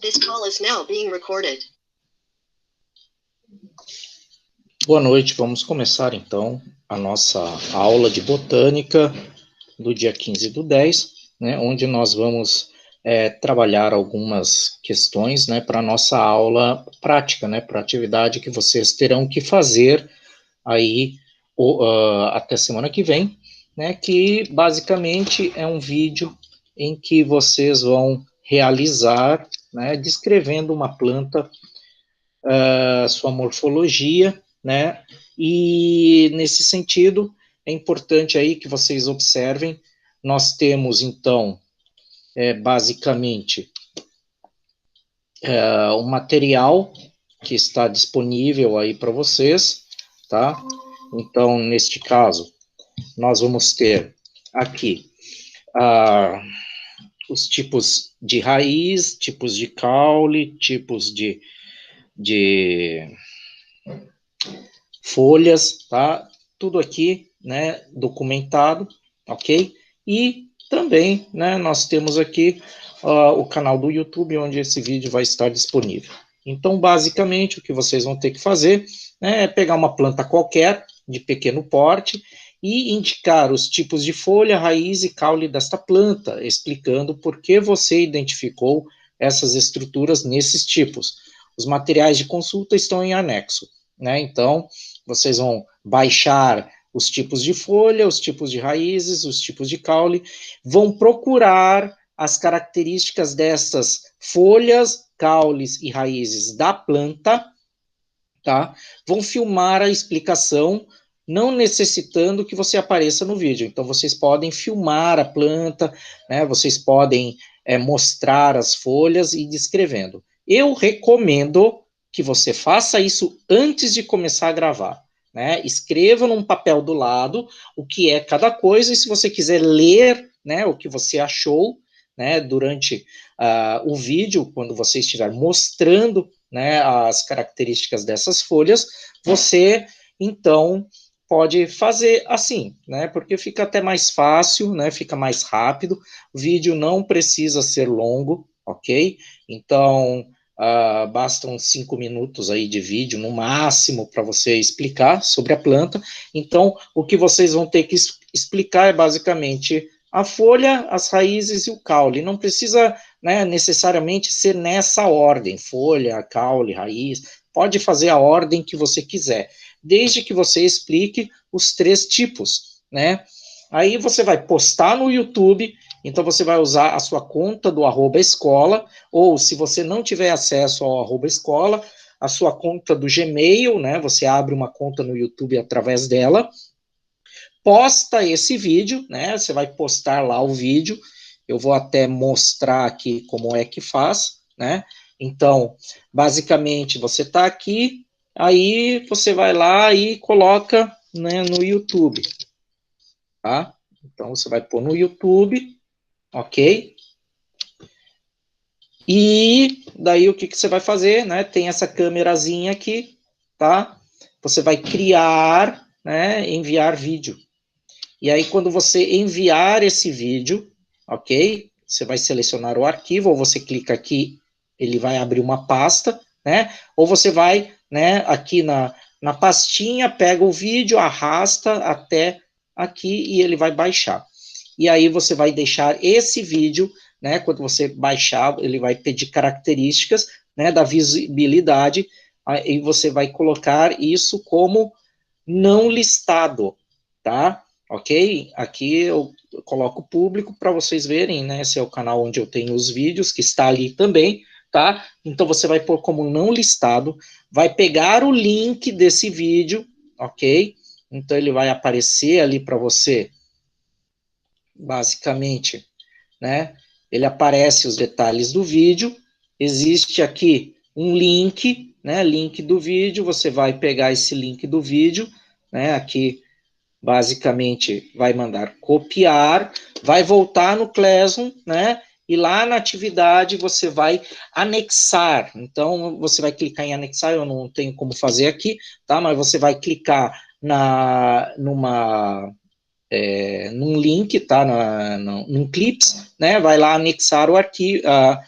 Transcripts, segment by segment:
This call is now being recorded. Boa noite, vamos começar então a nossa aula de botânica do dia 15/10, né, onde nós vamos trabalhar algumas questões, né, para a nossa aula prática, né, para a atividade que vocês terão que fazer aí até semana que vem, né, que basicamente é um vídeo em que vocês vão realizar, né, descrevendo uma planta, sua morfologia, né, e nesse sentido é importante aí que vocês observem, nós temos então, basicamente, um material que está disponível aí para vocês, tá? Então, neste caso, nós vamos ter aqui os tipos de raiz, tipos de caule, tipos de folhas, tá? Tudo aqui, né, documentado, ok? E também, né, nós temos aqui o canal do YouTube, onde esse vídeo vai estar disponível. Então, basicamente, o que vocês vão ter que fazer, né, é pegar uma planta qualquer, de pequeno porte, e indicar os tipos de folha, raiz e caule desta planta, explicando por que você identificou essas estruturas nesses tipos. Os materiais de consulta estão em anexo, né? Então, vocês vão baixar os tipos de folha, os tipos de raízes, os tipos de caule, vão procurar as características dessas folhas, caules e raízes da planta, tá? Vão filmar a explicação, não necessitando que você apareça no vídeo. Então, vocês podem filmar a planta, né? Vocês podem mostrar as folhas e descrevendo. Eu recomendo que você faça isso antes de começar a gravar, né? Escreva num papel do lado o que é cada coisa, e se você quiser ler, né, o que você achou, né, durante o vídeo, quando você estiver mostrando, né, as características dessas folhas, você, então, pode fazer assim, né, porque fica até mais fácil, né, fica mais rápido, o vídeo não precisa ser longo, ok? Então, bastam 5 minutos aí de vídeo, no máximo, para você explicar sobre a planta. Então, o que vocês vão ter que explicar é basicamente a folha, as raízes e o caule. Não precisa, né, necessariamente ser nessa ordem, folha, caule, raiz, pode fazer a ordem que você quiser, desde que você explique os 3 tipos, né? Aí você vai postar no YouTube, então você vai usar a sua conta do @escola, ou se você não tiver acesso ao @escola, a sua conta do Gmail, né? Você abre uma conta no YouTube através dela, posta esse vídeo, né? Você vai postar lá o vídeo. Eu vou até mostrar aqui como é que faz, né? Então, basicamente, você está aqui, aí você vai lá e coloca, né, no YouTube, tá? Então, você vai pôr no YouTube, ok? E daí o que você vai fazer, né? Tem essa câmerazinha aqui, tá? Você vai criar, né, enviar vídeo. E aí, quando você enviar esse vídeo, ok? Você vai selecionar o arquivo, ou você clica aqui, ele vai abrir uma pasta, né? Ou você vai, né, aqui na pastinha, pega o vídeo, arrasta até aqui e ele vai baixar. E aí você vai deixar esse vídeo, né? Quando você baixar, ele vai pedir características, né, da visibilidade, aí você vai colocar isso como não listado, tá? Ok? Aqui eu coloco público para vocês verem, né? Esse é o canal onde eu tenho os vídeos, que está ali também, tá? Então você vai pôr como não listado, vai pegar o link desse vídeo, ok? Então ele vai aparecer ali para você, basicamente, né? Ele aparece os detalhes do vídeo, existe aqui um link, né? Link do vídeo, você vai pegar esse link do vídeo, né? Aqui basicamente vai mandar copiar, vai voltar no Classroom, né? E lá na atividade você vai anexar. Então você vai clicar em anexar, eu não tenho como fazer aqui, tá? Mas você vai clicar num link, tá? Num Clips, né? Vai lá anexar o arquivo,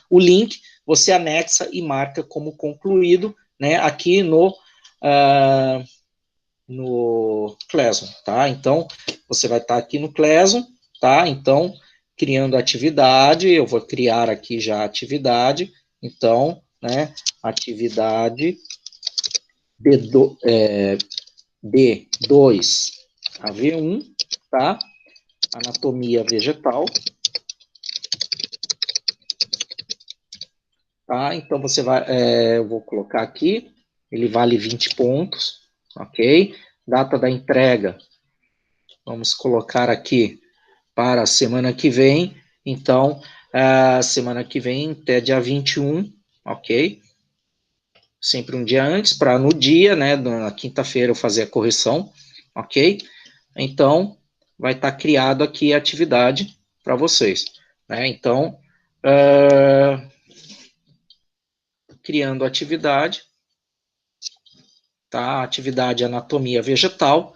o link. você anexa e marca como concluído, né, aqui no Classroom, tá? Então, você vai estar aqui no Classroom, tá? Então, criando atividade, eu vou criar aqui já a atividade, então, né, atividade B2 a V1, tá? Anatomia vegetal. Tá? Então, você vai, eu vou colocar aqui, ele vale 20 pontos, ok? Data da entrega, vamos colocar aqui para a semana que vem, então, semana que vem até dia 21, ok? Sempre um dia antes, para no dia, né, na quinta-feira eu fazer a correção, ok? Então, vai estar criado aqui a atividade para vocês, né? Então, criando atividade, tá? Atividade anatomia vegetal.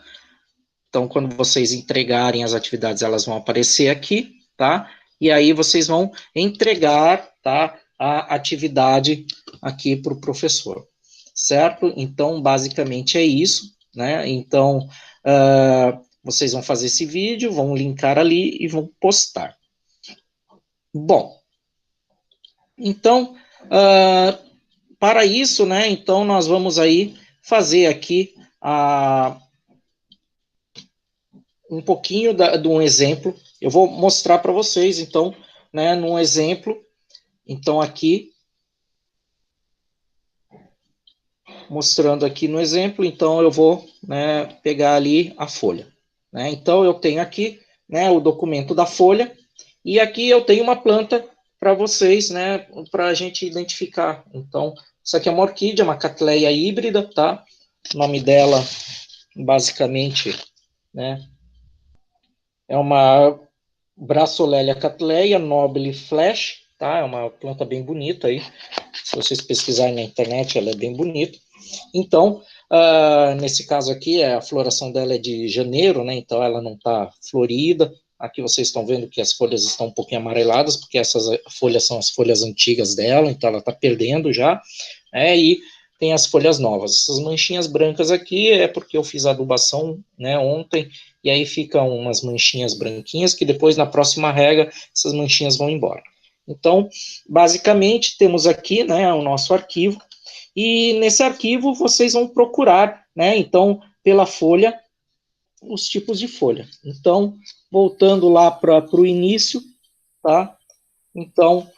Então, quando vocês entregarem as atividades, elas vão aparecer aqui, tá? E aí vocês vão entregar, tá, a atividade aqui para o professor, certo? Então, basicamente é isso, né? Então, vocês vão fazer esse vídeo, vão linkar ali e vão postar. Bom, então, para isso, né, então nós vamos aí fazer aqui um pouquinho de um exemplo. Eu vou mostrar para vocês, então, né, num exemplo. Então, aqui, mostrando aqui no exemplo, então eu vou, né, pegar ali a folha. Né? Então, eu tenho aqui, né, o documento da folha, e aqui eu tenho uma planta para vocês, né, para a gente identificar. Então, isso aqui é uma orquídea, uma Cattleya híbrida, tá? O nome dela, basicamente, né, é uma Brassolelia Cattleya nobile flash, tá? É uma planta bem bonita aí. Se vocês pesquisarem na internet, ela é bem bonita. Então, nesse caso aqui, a floração dela é de janeiro, né? Então ela não está florida. Aqui vocês estão vendo que as folhas estão um pouquinho amareladas, porque essas folhas são as folhas antigas dela, então ela está perdendo já. E tem as folhas novas. Essas manchinhas brancas aqui é porque eu fiz a adubação, né, ontem, e aí ficam umas manchinhas branquinhas que depois, na próxima rega, essas manchinhas vão embora. Então, basicamente, temos aqui, né, o nosso arquivo, e nesse arquivo vocês vão procurar, né, então, pela folha, os tipos de folha. Então, voltando lá para o início, tá? Então,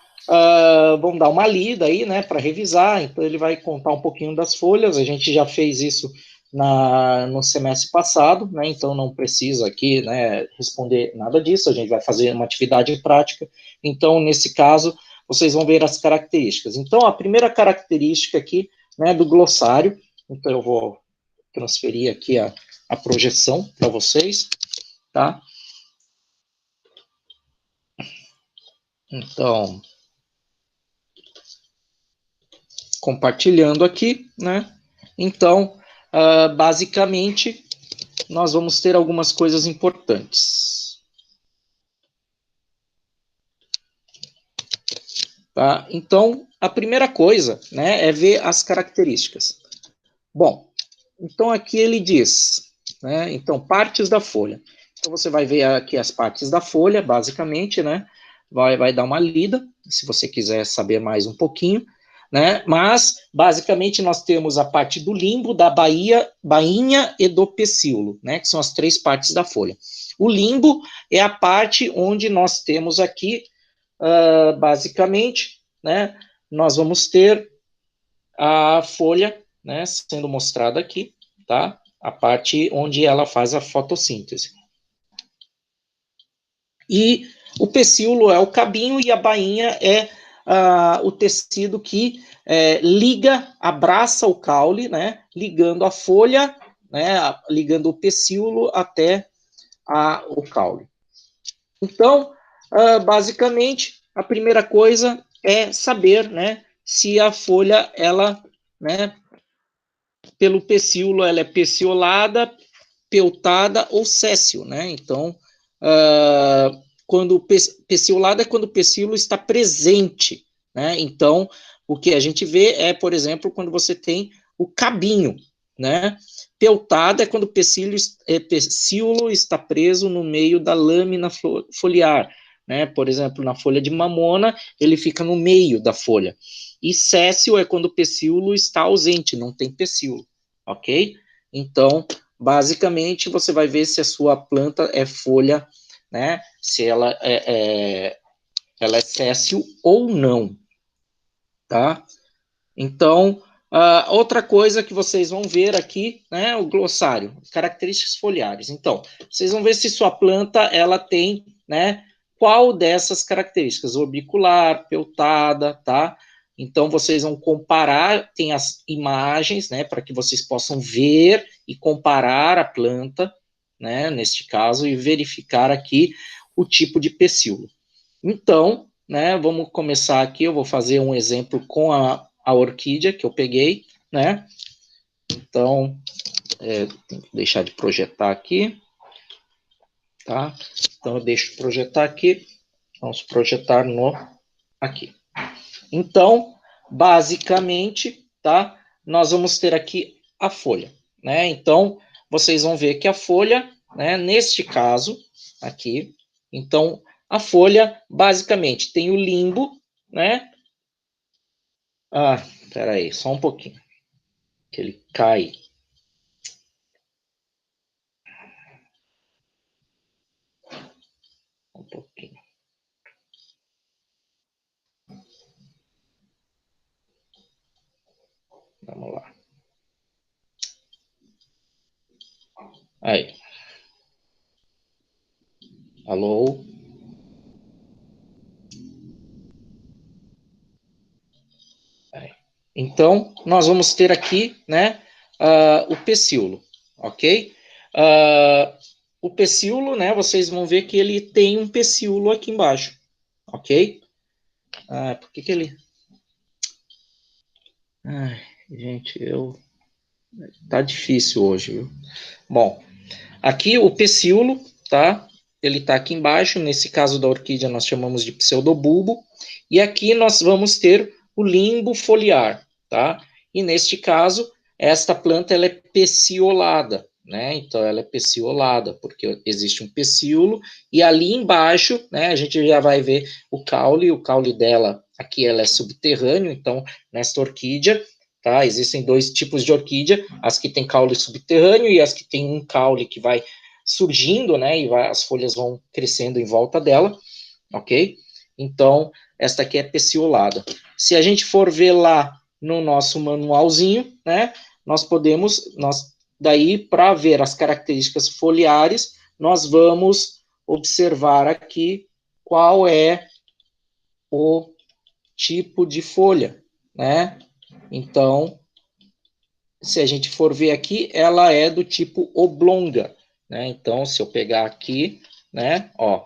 vamos dar uma lida aí, né, para revisar. Então, ele vai contar um pouquinho das folhas. A gente já fez isso no semestre passado, né, então não precisa aqui, né, responder nada disso. A gente vai fazer uma atividade prática. Então, nesse caso, vocês vão ver as características. Então, a primeira característica aqui, né, do glossário. Então, eu vou transferir aqui a projeção para vocês, tá? Então, compartilhando aqui, né? Então, basicamente, nós vamos ter algumas coisas importantes. Tá? Então, a primeira coisa, né, é ver as características. Bom, então aqui ele diz, né, então, partes da folha. Então, você vai ver aqui as partes da folha, basicamente, né? Vai dar uma lida, se você quiser saber mais um pouquinho. Né? Mas, basicamente, nós temos a parte do limbo, da bainha e do pecíolo, né? Que são as três partes da folha. O limbo é a parte onde nós temos aqui, basicamente, né? Nós vamos ter a folha, né? Sendo mostrada aqui, tá? A parte onde ela faz a fotossíntese. E o pecíolo é o cabinho e a bainha é o tecido que liga, abraça o caule, né, ligando a folha, né, ligando o pecíolo até o caule. Então, basicamente, a primeira coisa é saber, né, se a folha, ela, né, pelo pecíolo, ela é peciolada, peltada ou séssil, né, então, quando peciolada é quando o pecíolo está presente, né? Então, o que a gente vê é, por exemplo, quando você tem o cabinho, né? Peltada é quando o pecíolo está preso no meio da lâmina foliar, né? Por exemplo, na folha de mamona, ele fica no meio da folha. E séssil é quando o pecíolo está ausente, não tem pecíolo, ok? Então, basicamente, você vai ver se a sua planta é folha, né? Se ela ela é séssil ou não, tá? Então, outra coisa que vocês vão ver aqui, né, o glossário, características foliares. Então, vocês vão ver se sua planta, ela tem, né, qual dessas características, orbicular, peltada, tá? Então, vocês vão comparar, tem as imagens, né, para que vocês possam ver e comparar a planta, né, neste caso, e verificar aqui o tipo de pecíolo. Então, né, vamos começar aqui, eu vou fazer um exemplo com a orquídea que eu peguei, né? Então, tenho que deixar de projetar aqui, tá? Então, eu deixo de projetar aqui, vamos projetar aqui. Então, basicamente, tá? Nós vamos ter aqui a folha, né? Então, vocês vão ver que a folha, né, neste caso, aqui, então, a folha, basicamente, tem o limbo, né? Ah, peraí, só um pouquinho. Que ele cai. Um pouquinho. Vamos lá. Aí. Alô? Aí. Então, nós vamos ter aqui, né, o pecíolo, ok? O pecíolo, né, vocês vão ver que ele tem um pecíolo aqui embaixo, ok? Por que ele... Ai, gente, tá difícil hoje, viu? Bom, aqui o pecíolo, tá? Ele tá aqui embaixo, nesse caso da orquídea nós chamamos de pseudobulbo, e aqui nós vamos ter o limbo foliar, tá? E neste caso, esta planta ela é peciolada, né? Então ela é peciolada, porque existe um pecíolo, e ali embaixo, né, a gente já vai ver o caule dela, aqui ela é subterrâneo, então nesta orquídea, tá? Existem dois tipos de orquídea, as que têm caule subterrâneo e as que têm um caule que vai surgindo, né, e as folhas vão crescendo em volta dela, ok? Então, esta aqui é peciolada. Se a gente for ver lá no nosso manualzinho, né, daí, para ver as características foliares, nós vamos observar aqui qual é o tipo de folha, né? Então, se a gente for ver aqui, ela é do tipo oblonga, né? Então, se eu pegar aqui, né, ó,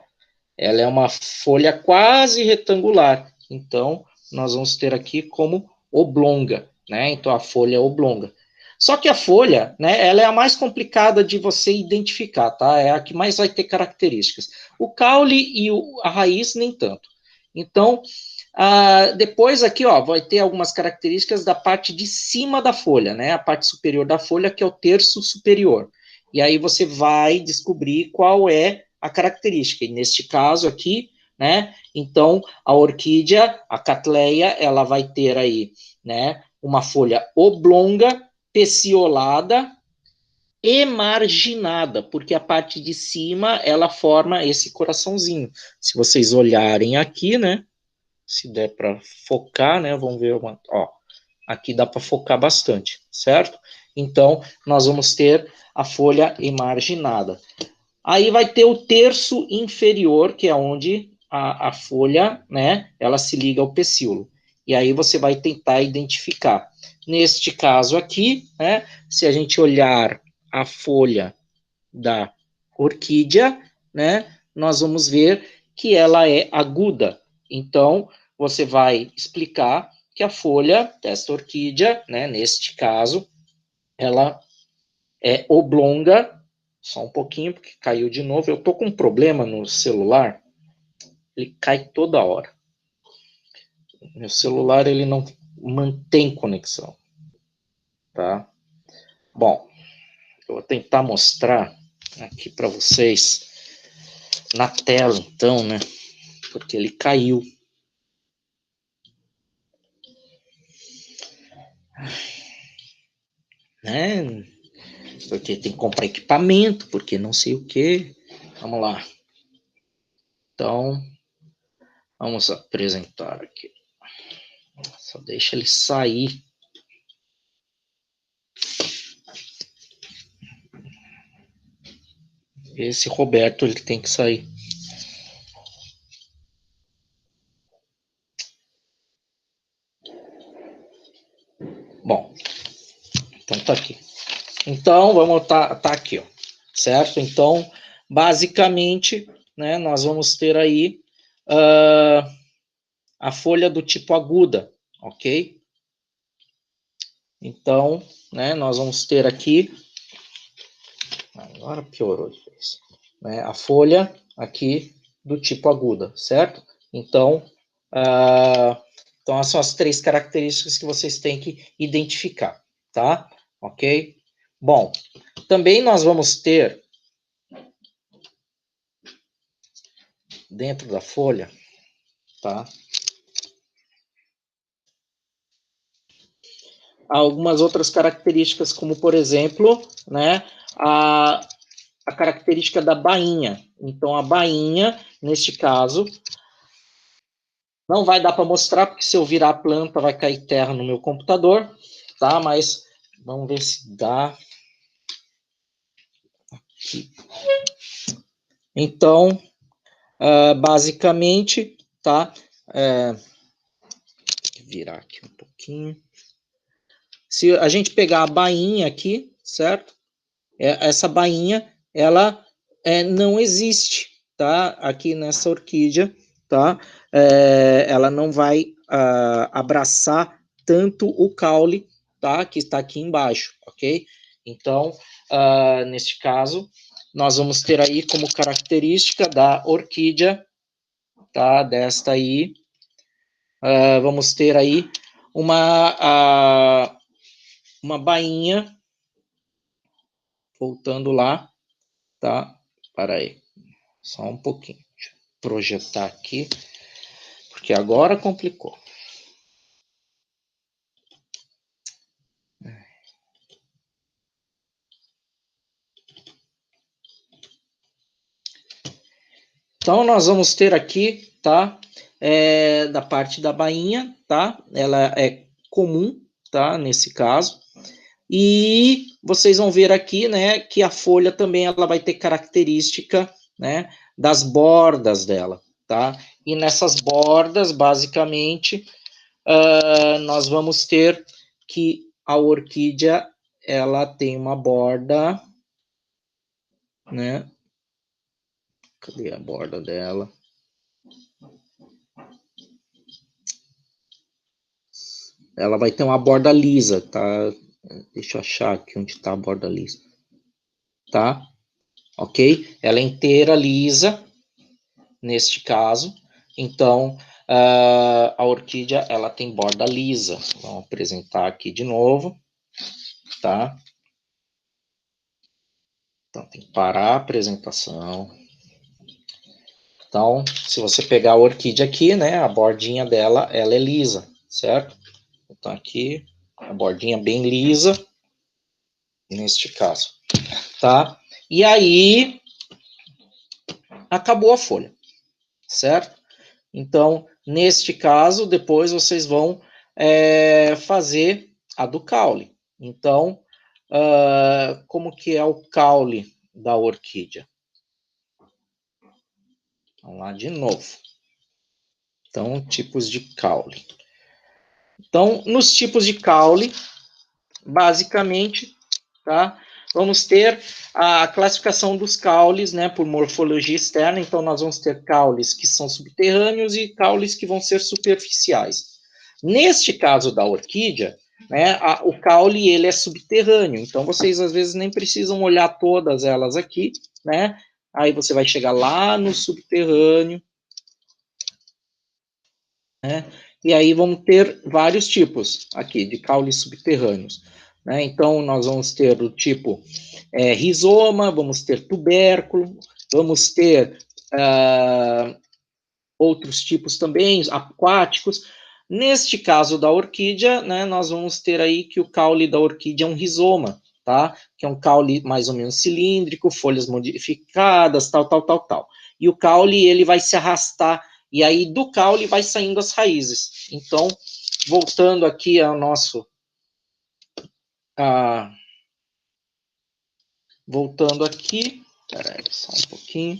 ela é uma folha quase retangular. Então, nós vamos ter aqui como oblonga, né? Então, a folha é oblonga. Só que a folha, né, ela é a mais complicada de você identificar, tá? É a que mais vai ter características. O caule e a raiz, nem tanto. Então, depois aqui, ó, vai ter algumas características da parte de cima da folha, né? A parte superior da folha, que é o terço superior. E aí você vai descobrir qual é a característica. E neste caso aqui, né? Então, a orquídea, a Cattleya, ela vai ter aí, né? Uma folha oblonga, peciolada e marginada, porque a parte de cima, ela forma esse coraçãozinho. Se vocês olharem aqui, né? Se der para focar, né? Vamos ver ó, aqui dá para focar bastante, certo? Então, nós vamos ter a folha emarginada. Aí vai ter o terço inferior, que é onde a folha, né, ela se liga ao pecíolo. E aí você vai tentar identificar. Neste caso aqui, né, se a gente olhar a folha da orquídea, né, nós vamos ver que ela é aguda. Então, você vai explicar que a folha desta orquídea, né, neste caso, ela é oblonga. Só um pouquinho, porque caiu de novo. Eu tô com um problema no celular, ele cai toda hora. Meu celular, ele não mantém conexão, tá? Bom, eu vou tentar mostrar aqui para vocês na tela, então, né? Porque ele caiu. Né? Porque tem que comprar equipamento, porque não sei o que. Vamos lá. Então, vamos apresentar aqui. Só deixa ele sair. Esse Roberto, ele tem que sair. Bom, então tá aqui. Então, vamos tá aqui, ó. Certo? Então, basicamente, né, nós vamos ter aí a folha do tipo aguda, ok? Então, né, nós vamos ter aqui, agora piorou isso, né, a folha aqui do tipo aguda, certo? Então, então essas são as 3 características que vocês têm que identificar, tá? Ok? Bom, também nós vamos ter dentro da folha, tá? Algumas outras características, como por exemplo, né, a característica da bainha. Então, a bainha, neste caso, não vai dar para mostrar, porque se eu virar a planta vai cair terra no meu computador, tá? Mas vamos ver se dá. Aqui. Então, basicamente, tá? Virar aqui um pouquinho. Se a gente pegar a bainha aqui, certo? Essa bainha, ela não existe, tá? Aqui nessa orquídea, tá? Ela não vai abraçar tanto o caule, tá? Que está aqui embaixo, ok? Então, neste caso, nós vamos ter aí como característica da orquídea, tá? Desta aí, vamos ter aí uma bainha, voltando lá, tá? Para aí, só um pouquinho. Deixa eu projetar aqui, porque agora complicou. Então, nós vamos ter aqui, tá? Da parte da bainha, tá? Ela é comum, tá? Nesse caso. E vocês vão ver aqui, né, que a folha também ela vai ter característica, né, das bordas dela, tá? E nessas bordas, basicamente, nós vamos ter que a orquídea ela tem uma borda, né? Cadê a borda dela? Ela vai ter uma borda lisa, tá? Deixa eu achar aqui onde está a borda lisa. Tá? Ok? Ela é inteira lisa, neste caso. Então, a orquídea, ela tem borda lisa. Vamos apresentar aqui de novo. Tá? Então, tem que parar a apresentação. Então, se você pegar a orquídea aqui, né? A bordinha dela, ela é lisa, certo? Então, aqui, a bordinha bem lisa, neste caso. Tá? E aí, acabou a folha, certo? Então, neste caso, depois vocês vão fazer a do caule. Então, como que é o caule da orquídea? Vamos lá de novo. Então, tipos de caule. Então, nos tipos de caule, basicamente, tá? Vamos ter a classificação dos caules, né, por morfologia externa. Então, nós vamos ter caules que são subterrâneos e caules que vão ser superficiais. Neste caso da orquídea, né, o caule ele é subterrâneo. Então, vocês às vezes nem precisam olhar todas elas aqui, né? Aí você vai chegar lá no subterrâneo, né? E aí vamos ter vários tipos aqui de caules subterrâneos, né? Então, nós vamos ter o tipo rizoma, vamos ter tubérculo, vamos ter outros tipos também, aquáticos. Neste caso da orquídea, né, nós vamos ter aí que o caule da orquídea é um rizoma, tá? Que é um caule mais ou menos cilíndrico, folhas modificadas, tal. E o caule, ele vai se arrastar, e aí do caule vai saindo as raízes. Então, voltando aqui ao nosso... voltando aqui, peraí, só um pouquinho.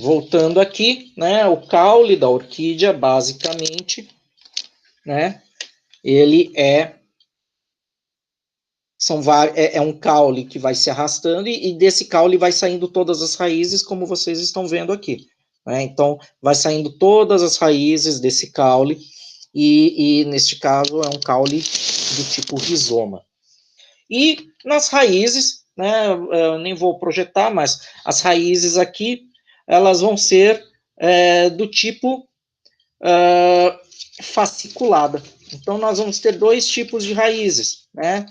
Voltando aqui, né, o caule da orquídea, basicamente, né, ele é um caule que vai se arrastando e desse caule vai saindo todas as raízes, como vocês estão vendo aqui, né, então vai saindo todas as raízes desse caule e neste caso é um caule do tipo rizoma. E nas raízes, né, eu nem vou projetar, mas as raízes aqui, elas vão ser do tipo fasciculada. Então, nós vamos ter dois tipos de raízes, né?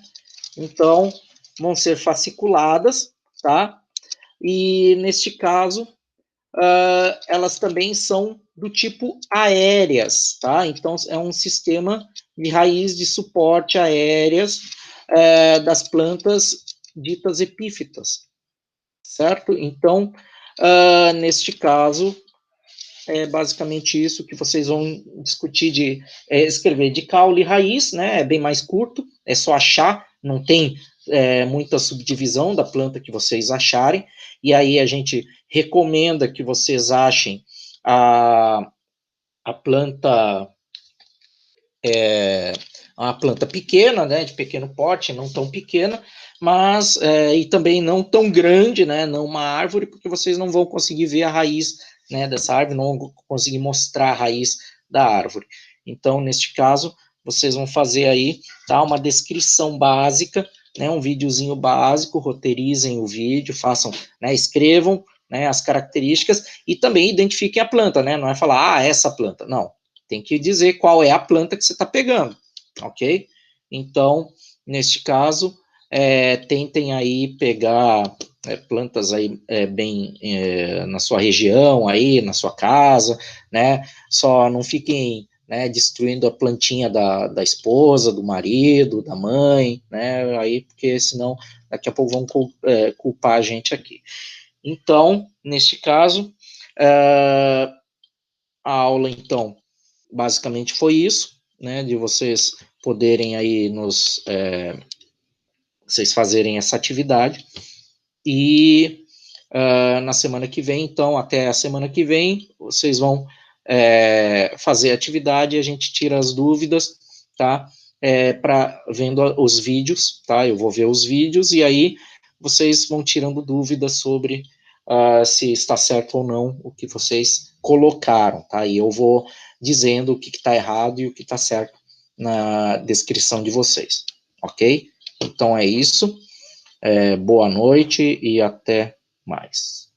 Então, vão ser fasciculadas, tá? E, neste caso, elas também são do tipo aéreas, tá? Então, é um sistema de raiz de suporte aéreas das plantas ditas epífitas, certo? Então, neste caso, é basicamente isso que vocês vão discutir de escrever de caule raiz, né? É bem mais curto, é só achar, não tem muita subdivisão da planta que vocês acharem, e aí a gente recomenda que vocês achem a planta uma planta pequena, né, de pequeno porte, não tão pequena, mas e também não tão grande, né, não uma árvore, porque vocês não vão conseguir ver a raiz, né, dessa árvore, não vão conseguir mostrar a raiz da árvore. Então, neste caso, vocês vão fazer aí, tá, uma descrição básica, né, um videozinho básico, roteirizem o vídeo, façam, né, escrevam, né, as características e também identifiquem a planta, né, não é falar, essa planta, não. Tem que dizer qual é a planta que você está pegando, ok? Então, neste caso, tentem aí pegar plantas aí bem na sua região, aí na sua casa, né? Só não fiquem destruindo a plantinha da esposa, do marido, da mãe, né? Aí, porque senão daqui a pouco vão culpar a gente aqui. Então, neste caso, a aula, então, basicamente foi isso, né, de vocês poderem aí vocês fazerem essa atividade, e na semana que vem, então, até a semana que vem, vocês vão fazer a atividade e a gente tira as dúvidas, tá, vendo os vídeos, tá, eu vou ver os vídeos, e aí vocês vão tirando dúvidas sobre se está certo ou não o que vocês colocaram, tá, e eu vou dizendo o que está errado e o que está certo na descrição de vocês, ok? Então é isso, boa noite e até mais.